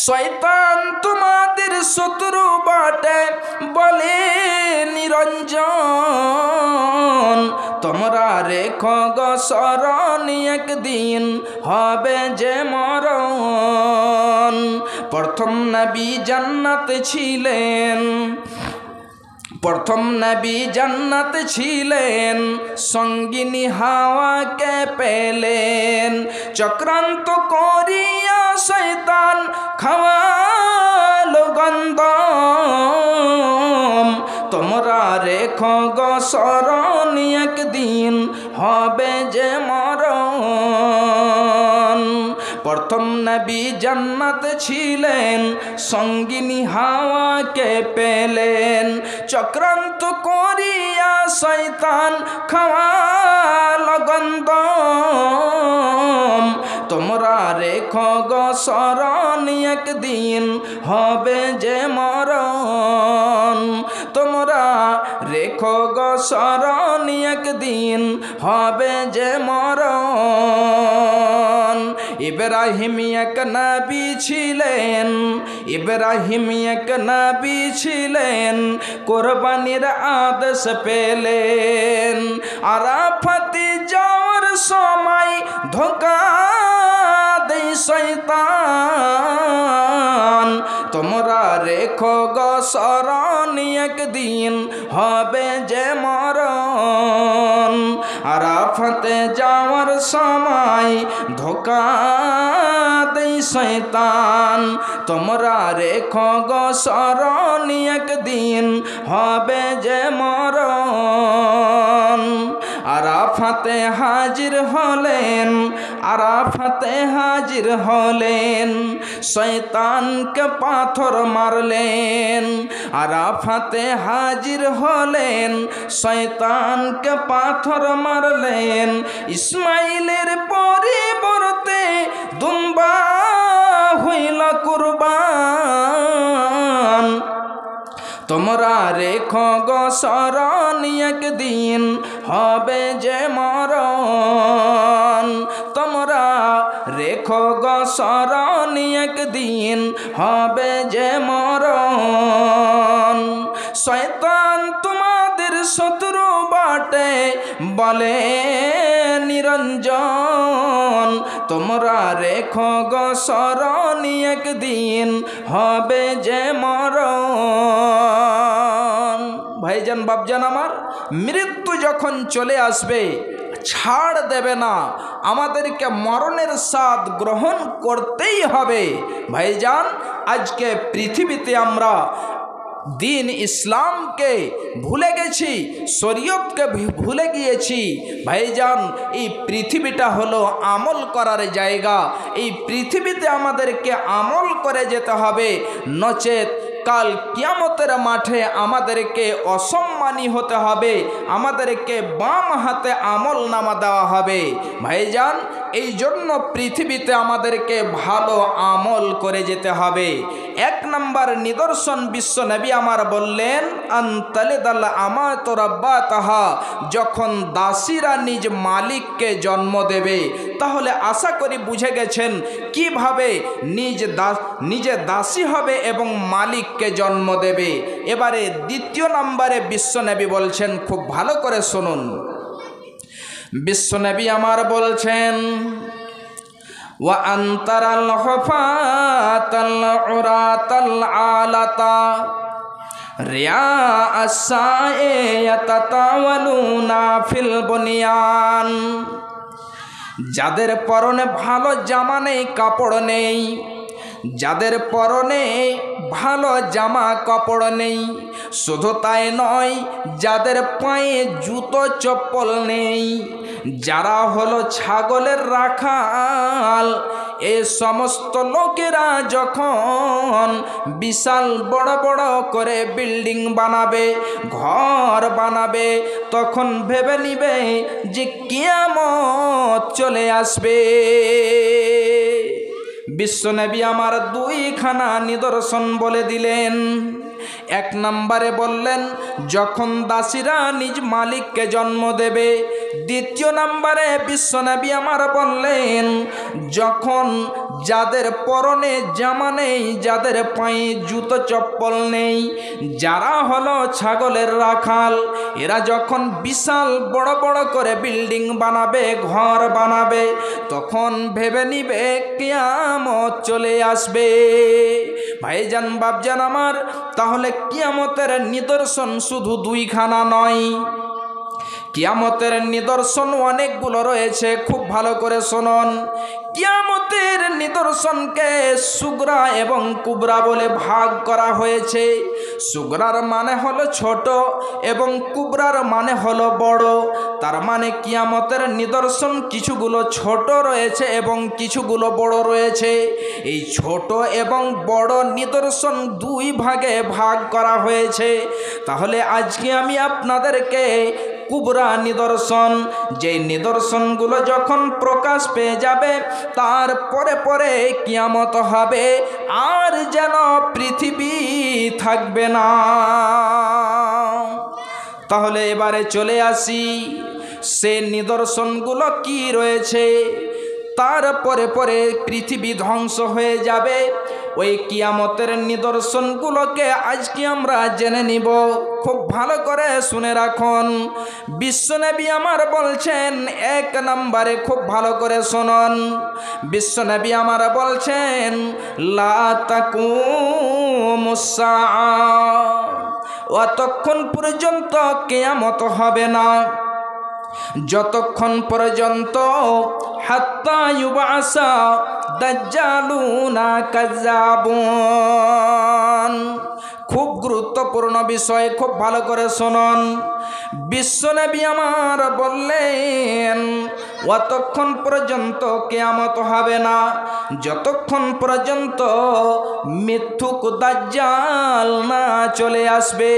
শয়তান তোমাদের শত্রু বটে বলে নিরঞ্জন। তোমরা রেখো গো স্মরণ একদিন হবে যে মরণ। প্রথম নবী জান্নাতে ছিলেন, প্রথম নবী জান্নাতে ছিলেন, সঙ্গিনী হাওয়াকে পেলেন। চক্রান্ত করিয়া শয়তান খাওয়ালো গন্ধম। তোমরা রেখো গো স্মরণ একদিন হবে যে মরণ। প্রথম নবী জান্নাতে ছিলেন, সঙ্গিনী হাওয়াকে পেলেন। চক্রান্ত করিয়া শয়তান খাওয়ালো গন্ধম। তোমরা রেখো গো স্মরণ একদিন হবে যে মরণ। তোমরা রেখো গো স্মরণ একদিন হবে যে মরণ। ইব্রাহিম এক নবী ছিলেন, ইব্রাহিম এক নবী ছিলেন, কোরবানির আদেশ পেলেন। আরাফাতে যাওয়ার সময় ধোঁকা দেয় শয়তান। তোমরা রেখো গো স্মরণ একদিন হবে যে মরণ। আরাফাতে যাওয়ার সময় ধোঁকা দেয় শয়তান। তোমরা রেখো গো স্মরণ একদিন হবে যে মরণ। আরাফাতে হাজির হলেন, আরাফাতে হাজির হলেন, শয়তানকে পাথর মারলেন। আরাফাতে হাজির হলেন, শয়তানকে পাথর মারলেন। ইসমাইলের পরিবর্তে দুম্বা হইল কুরবান। তোমরা রেখো গো স্মরণ একদিন হবে যে মরণ। তোমরা রেখো গো স্মরণ একদিন হবে যে মরণ। শয়তান তোমাদের শত্রু বটে বলে নিরঞ্জন। তোমরা রেখো গো স্মরণ একদিন হবে যে মরণ। ভাইজান বাপজান আমার, মৃত্যু যখন চলে আসবে ছাড় দেবে না, আমাদেরকে মরণের স্বাদ গ্রহণ করতেই হবে। ভাইজান, আজকে পৃথিবীতে আমরা দিন ইসলামকে ভুলে গেছি, শরীয়তকে ভুলে গিয়েছি। ভাইজান, এই পৃথিবীটা হলো আমল করার জায়গা। এই পৃথিবীতে আমাদেরকে আমল করে যেতে হবে, নচেত কাল কিয়ামতের মাঠে আমাদেরকে অসম্মানী হতে হবে, আমাদেরকে বাম হাতে আমল নামা দেওয়া হবে। ভাইজান, এই জন্য পৃথিবীতে আমাদেরকে ভালো আমল করে যেতে হবে। এক নম্বর নিদর্শন বিশ্ব নবী আমার বললেন, আনতালিদাল আমাত রাব্বাতাহা, যখন দাসীরা নিজ মালিককে জন্ম দেবে। তাহলে আশা করি বুঝে গেছেন কিভাবে নিজে দাসী হবে এবং মালিককে জন্ম দেবে। এবারে দ্বিতীয় নম্বরে বিশ্ব নবী বলছেন, খুব ভালো করে শুনুন। বিশ্ব নবী আমার বলছেন, ওয়া আনতারাল হুফাতাল উরাতাল আলাতা রিয়া আসায়ে ইয়াতাতাওয়ালুনা ফিল বুনিয়ান। যাদের পরনে ভালো জামা নেই, কাপড় নেই, যাদের পরনে ভালো জামা কাপড় নেই, শুধু তাই নয়, যাদের পায়ে জুতো চপ্পল নেই, যারা হলো ছাগলের রাখাল, এ সমস্ত লোকেরা যখন বিশাল বড় বড় করে বিল্ডিং বানাবে, ঘর বানাবে, তখন ভেবে নিবে যে কিয়ামত চলে আসবে। বিশ্বনবী আমার দুইখানা নিদর্শন বলে দিলেন। এক নম্বরে বললেন যখন দাসীরা নিজ মালিককে জন্ম দেবে। দ্বিতীয় নম্বরে বিশ্বনবী আমার বললেন যখন যাদের পরনে জামা নেই, যাদের পায়ে জুতো চপ্পল নেই, যারা হলো ছাগলের রাখাল, এরা যখন বিশাল বড় বড় করে বিল্ডিং বানাবে, ঘর বানাবে, তখন ভেবে নিবে কিয়ামত চলে আসবে। ভাইজান বাপজান আমার, তাহলে কিয়ামতের নিদর্শন শুধু দুইখানা নয়, কিয়ামতের নিদর্শন অনেকগুলো রয়েছে। খুব ভালো করে শুনুন। কিয়ামতের নিদর্শনকে সুগরা এবং কুবরা বলে ভাগ করা হয়েছে। সুগরার মানে হলো ছোট এবং কুবরার মানে হলো বড়। তার মানে কিয়ামতের নিদর্শন কিছুগুলো ছোট রয়েছে এবং কিছুগুলো বড় রয়েছে। এই ছোট এবং বড় নিদর্শন দুই ভাগে ভাগ করা হয়েছে। তাহলে আজকে আমি আপনাদেরকে কুবরা নিদর্শন, যে নিদর্শনগুলো যখন প্রকাশ পেয়ে যাবে তারপরে পরে কিয়ামত হবে, আর যেন পৃথিবী থাকবে না। তাহলে এবারে চলে আসি সে নিদর্শনগুলো কি রয়েছে। তারপরে পরে পৃথিবী ধ্বংস হয়ে যাবে। ওই কিয়ামতের নিদর্শনগুলোকে আজকে আমরা জেনে নিব। খুব ভালো করে শুনে রাখুন। বিশ্বনবী আমার বলছেন এক নম্বরে, খুব ভালো করে শুনুন। বিশ্বনবী আমার বলছেন লা তাকুমুস সাআ, অতক্ষণ পর্যন্ত কিয়ামত হবে না যতক্ষণ পর্যন্ত হাত্তা ইউবাসা দাজ্জালুনা কাযাবুন। খুব গুরুত্বপূর্ণ বিষয়, খুব ভালো করে শুনুন। বিশ্বনবী আমার বললেন অতক্ষণ পর্যন্ত কিয়ামত হবে না যতক্ষণ পর্যন্ত মিথ্যুক দাজ্জাল না চলে আসবে।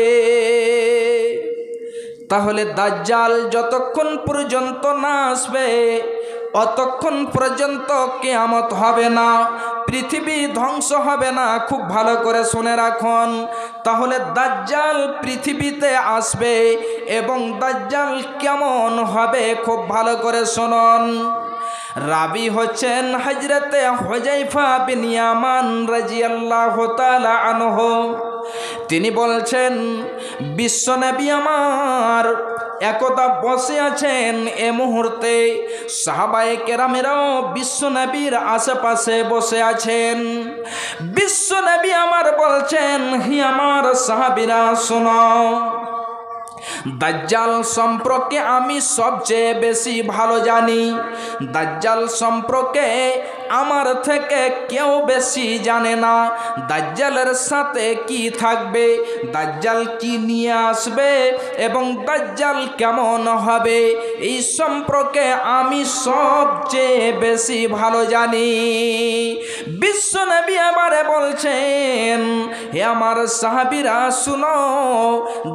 তাহলে দাজ্জাল যতক্ষণ পর্যন্ত না আসবে অতক্ষণ পর্যন্ত কিয়ামত হবে না, পৃথিবী ধ্বংস হবে না। খুব ভালো করে শুনে রাখুন। তাহলে দাজ্জাল পৃথিবীতে আসবে এবং দাজ্জাল কেমন হবে খুব ভালো করে শুনুন। রাবি হচ্ছেন হযরতে হুযায়ফা বিন ইয়ামান রাদিয়াল্লাহু তাআলা আনহু। তিনি বলছেন বিশ্বনবী আমার একদা বসে আছেন। এ মুহূর্তে সাহাবায়ে কেরামেরাও বিশ্বনবীর আশেপাশে বসে আছেন। বিশ্বনবী আমার বলছেন হি আমার সাহাবীরা শোনো, দাজ্জাল সম্পর্কে আমি সবচেয়ে বেশি ভালো জানি। দাজ্জাল সম্পর্কে আমার থেকে কেউ বেশি জানে না। দাজ্জালের সাথে কি থাকবে, দাজ্জাল কি নিয়ে আসবে এবং দাজ্জাল কেমন হবে, এই সম্পর্কে আমি সবচেয়ে বেশি ভালো জানি। বিশ্বনবী আমারে বলছেন হে আমার সাহাবীরা শুনো,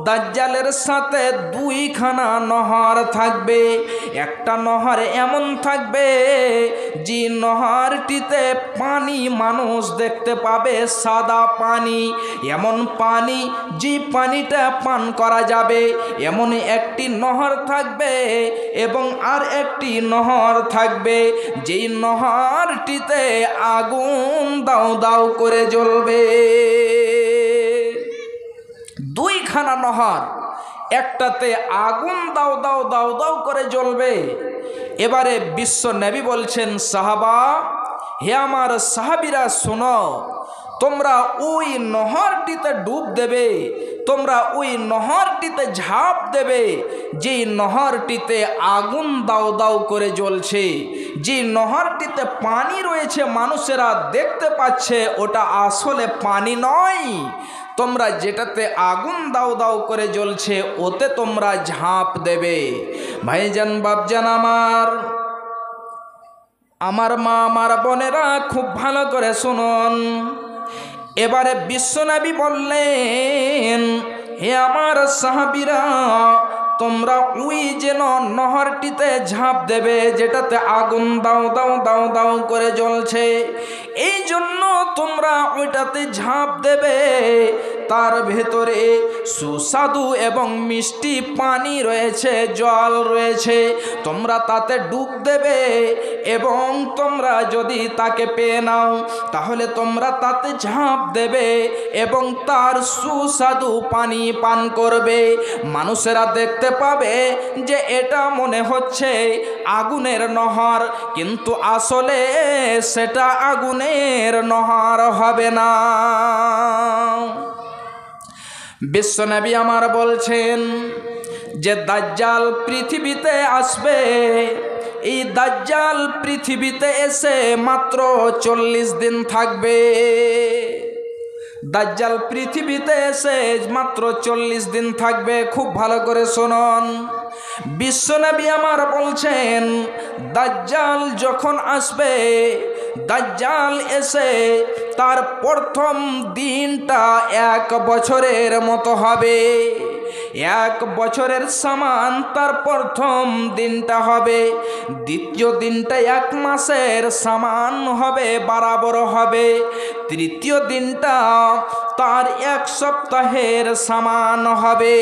দাজ্জালের সাথে দুইখানা নহর থাকবে। একটা নহর এমন থাকবে যে নহরটিতে পানি মানুষ দেখতে পাবে, সাদা পানি, এমন পানি যে পানিটা পান করা যাবে, এমন একটি নহর থাকবে। এবং আর একটি নহর থাকবে যেই নহরটিতে আগুন দাউ দাউ করে জ্বলবে। দুইখানা নহর, একটাতে আগুন দাউ দাউ দাউ দাউ করে জ্বলবে। এবারে বিশ্ব নবী বলছেন সাহাবা, হে আমার সাহাবীরা শোনো, তোমরা ওই নহরটিতে ডুব দেবে, তোমরা ওই নহরটিতে ঝাঁপ দেবে যেই নহরটিতে আগুন দাউ দাউ করে জ্বলছে, যে নহরটিতে পানি রয়েছে মানুষেরা দেখতে পাচ্ছে, ওটা আসলে পানি নয়। তোমরা যেটাতে আগুন দাউ দাউ করে জ্বলছে ওতে তোমরা ঝাঁপ দেবে। ভাইজান বাপজান আমার মা আমার বোনেরা খুব ভালো করে শুনুন। এবারে বিশ্বনবী বললেন হে আমার সাহাবীরা, তোমরা ওই যেন নহরটিতে ঝাঁপ দেবে যেটাতে আগুন দাউ দাউ দাউ দাউ করে জ্বলছে। এই তোমরা ওইটাতে ঝাঁপ দেবে, তার ভেতরে সুস্বাদু এবং মিষ্টি পানি রয়েছে, জল রয়েছে, তোমরা তাতে ডুব দেবে এবং তোমরা যদি তাকে পেয়ে নাও তাহলে তোমরা তাতে ঝাঁপ দেবে এবং তার সুস্বাদু পানি পান করবে। মানুষেরা দেখতে পাবে যে এটা মনে হচ্ছে আগুনের নহর, কিন্তু আসলে সেটা আগুনের নহর হবে না। বিশ্বনবী আমার বলছেন যে দাজ্জাল পৃথিবীতে আসবে, এই দাজ্জাল পৃথিবীতে এসে মাত্র 40 দিন থাকবে। দাজ্জাল পৃথিবীতে এসে মাত্র 40 দিন থাকবে। খুব ভালো করে শুনুন, বিশ্বনবী আমার বলছেন দাজ্জাল যখন আসবে, দাজ্জাল এসে তার প্রথম দিনটা 1 বছরের মতো হবে। 1 বছরের সমান তার প্রথম দিনটা হবে, দ্বিতীয় দিনটা 1 মাসের সমান হবে, বরাবর হবে, তৃতীয় দিনটা তার 1 সপ্তাহের সমান হবে,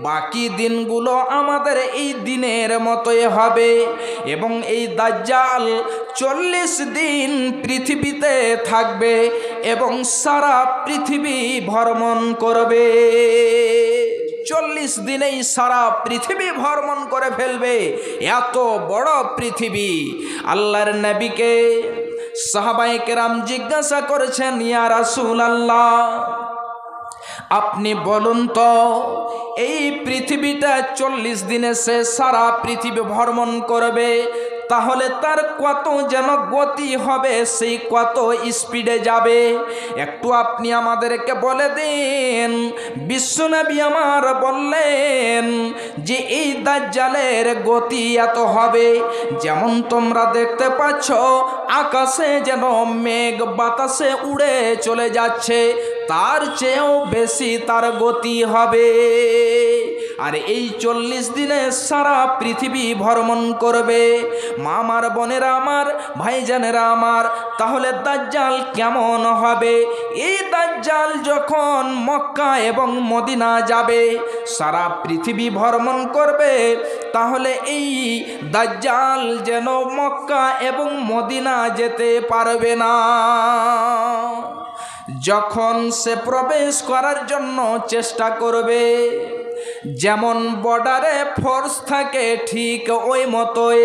বাকি দিনগুলো আমাদের এই দিনের মতোই হবে। এবং এই দাজ্জাল 40 দিন পৃথিবীতে থাকবে এবং সারা পৃথিবী ভ্রমণ করবে। 40 দিনেই সারা পৃথিবী ভ্রমণ করে ফেলবে। এত বড় পৃথিবী। আল্লাহর নবীকে সাহাবায়ে কেরাম জিজ্ঞাসা করেছেন, ইয়া রাসূলুল্লাহ, আপনি বলুন তো এই পৃথিবীটা 40 দিনে সে সারা পৃথিবী ভ্রমণ করবে, তাহলে তার কত যেন গতি হবে, সেই কত স্পিডে যাবে, একটু আপনি আমাদেরকে বলে দিন। বিশ্বনবী আমার বললেন যে এই দাজ্জালের গতি এত হবে, যেমন তোমরা দেখতে পাচ্ছ আকাশে যেন মেঘ বাতাসে উড়ে চলে যাচ্ছে, তার চেয়েও বেশি তার গতি হবে। আর এই 40 দিনে সারা পৃথিবী ভ্রমণ করবে। মা আমার, বোনেরা আমার, ভাইজানেরা আমার, তাহলে দাজ্জাল কেমন হবে? এই দাজ্জাল যখন মক্কা এবং মদিনা যাবে, সারা পৃথিবী ভ্রমণ করবে, তাহলে এই দাজ্জাল যেন মক্কা এবং মদিনা যেতে পারবে না। যখন সে প্রবেশ করার জন্য চেষ্টা করবে, যেমন বর্ডারে ফোর্স থাকে ঠিক ওই মতোই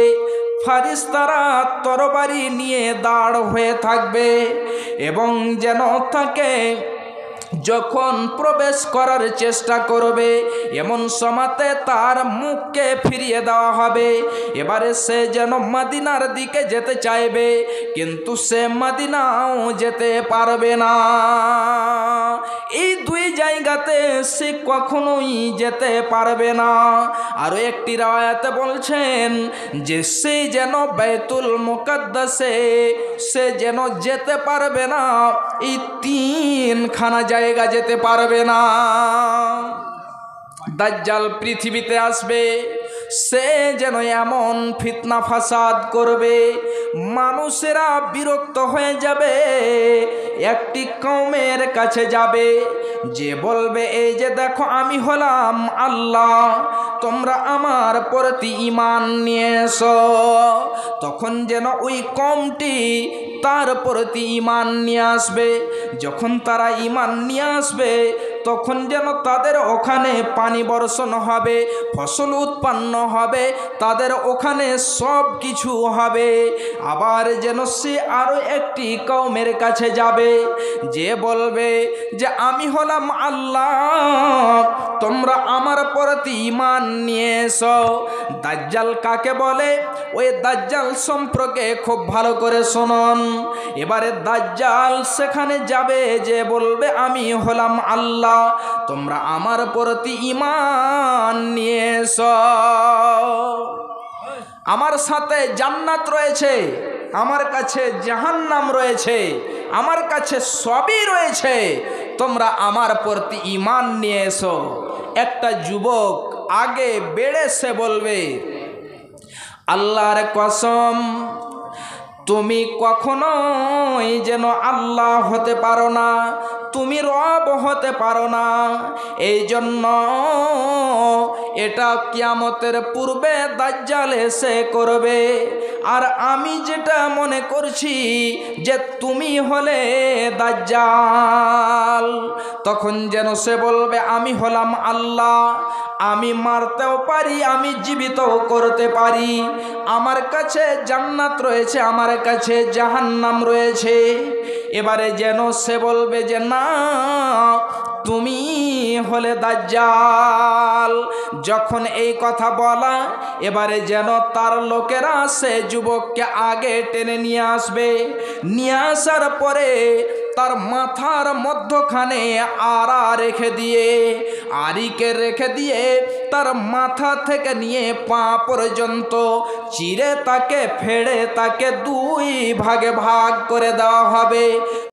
ফারিস্তারা তরবারি নিয়ে দাঁড় হয়ে থাকবে এবং যেন তাকে যখন প্রবেশ করার চেষ্টা করবে এমন সময়তে তার মুখকে ফিরিয়ে দেওয়া হবে। এবারে সে যেন মদিনার দিকে যেতে চাইবে, কিন্তু সে মদিনাও যেতে পারবে না। এই দুই জায়গাতে সে কখনোই যেতে পারবে না। আরও একটি রায়াতে বলছেন যে সে যেন বাইতুল মুকাদ্দাসে সে যেন যেতে পারবে না, এই 3খানা জায়গা যেতে পারবে না। দাজ্জাল পৃথিবীতে আসবে, সে যেন এমন ফিতনা ফাসাদ করবে, মানুষেরা বিরক্ত হয়ে যাবে। একটি কওমের কাছে যাবে, যে বলবে এই যে দেখো আমি হলাম আল্লাহ, তোমরা আমার প্রতি ঈমান নিয়ে এসো। তখন যেন ওই কওমটি তার প্রতি ঈমান নিয়ে আসবে। যখন তারা ঈমান নিয়ে আসবে তখন যেন তাদের ওখানে পানি বর্ষণ হবে, ফসল উৎপন্ন হবে, তাদের ওখানে সব কিছু হবে। আবার যেন সে আরও একটি কওমের কাছে যাবে, যে বলবে যে আমি হলাম আল্লাহ, তোমরা আমার প্রতি ঈমান নিয়ে এসো। দাজ্জাল কাকে বলে? ওই দাজ্জাল সম্পর্কে খুব ভালো করে শুনুন। এবারে দাজ্জাল সেখানে যাবে, যে বলবে আমি হলাম আল্লাহ, তোমরা আমার প্রতি ঈমান নিয়ে এসো। আমার সাথে জান্নাত রয়েছে, আমার কাছে জাহান্নাম রয়েছে, আমার কাছে সবই রয়েছে, তোমরা আমার প্রতি ঈমান নিয়ে এসো। একটা যুবক আগে বেড়ে সে বলবে আল্লাহর কসম, তুমি কখনোই যেন আল্লাহ হতে পারো না, তুমি রব হতে পারো না। এই জন্য এটা কিয়ামতের পূর্বে দাজ্জাল এসে করবে। আর আমি যেটা মনে করছি যে তুমি হলে দাজ্জাল, তখন যেন সে বলবে আমি হলাম আল্লাহ, আমি মারতেও পারি, আমি জীবিতও করতে পারি, আমার কাছে জান্নাত রয়েছে, আমার কাছে জাহান্নাম রয়েছে। এবারে যেন সে বলবে যে না, তুমি হলে দাজ্জাল। যখন এই কথা বলা, এবারে যেন তার লোকেরা সে যুবককে আগে টেনে নিয়ে আসবে। নিয়ে আসার পরে তার মাথার মধ্যখানে আড়া রেখে দিয়ে, আড়িকে রেখে দিয়ে তার মাথা থেকে নিয়ে পা পর্যন্ত চিরে তাকে ফেড়ে তাকে দুই ভাগে ভাগ করে দেওয়া হবে।